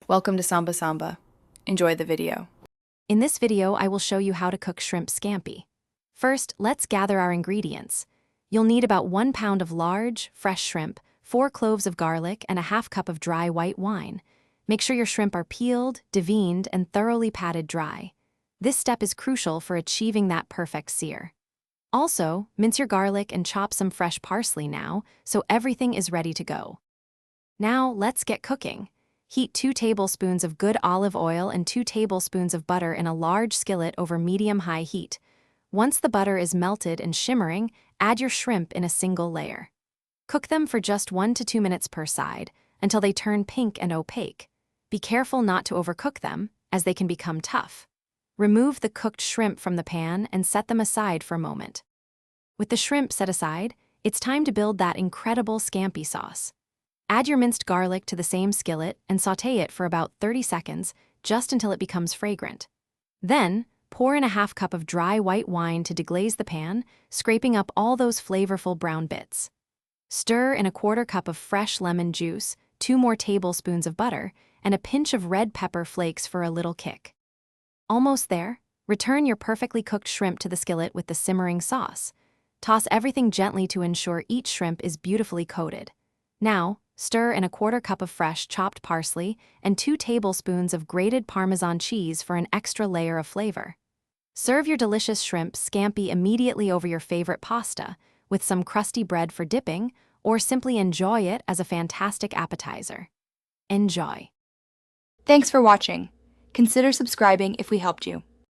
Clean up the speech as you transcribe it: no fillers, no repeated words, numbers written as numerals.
Welcome to Samba Samba. Enjoy the video. In this video, I will show you how to cook shrimp scampi. First, let's gather our ingredients. You'll need about 1 pound of large, fresh shrimp, 4 cloves of garlic, and a half cup of dry white wine. Make sure your shrimp are peeled, deveined, and thoroughly patted dry. This step is crucial for achieving that perfect sear. Also, mince your garlic and chop some fresh parsley now, so everything is ready to go. Now, let's get cooking. Heat 2 tablespoons of good olive oil and 2 tablespoons of butter in a large skillet over medium-high heat. Once the butter is melted and shimmering, add your shrimp in a single layer. Cook them for just 1 to 2 minutes per side, until they turn pink and opaque. Be careful not to overcook them, as they can become tough. Remove the cooked shrimp from the pan and set them aside for a moment. With the shrimp set aside, it's time to build that incredible scampi sauce. Add your minced garlic to the same skillet and sauté it for about 30 seconds, just until it becomes fragrant. Then, pour in a half cup of dry white wine to deglaze the pan, scraping up all those flavorful brown bits. Stir in a 1/4 cup of fresh lemon juice, 2 more tablespoons of butter, and a pinch of red pepper flakes for a little kick. Almost there, return your perfectly cooked shrimp to the skillet with the simmering sauce. Toss everything gently to ensure each shrimp is beautifully coated. Now, stir in a 1/4 cup of fresh chopped parsley and 2 tablespoons of grated Parmesan cheese for an extra layer of flavor. Serve your delicious shrimp scampi immediately over your favorite pasta, with some crusty bread for dipping, or simply enjoy it as a fantastic appetizer. Enjoy! Thanks for watching. Consider subscribing if we helped you.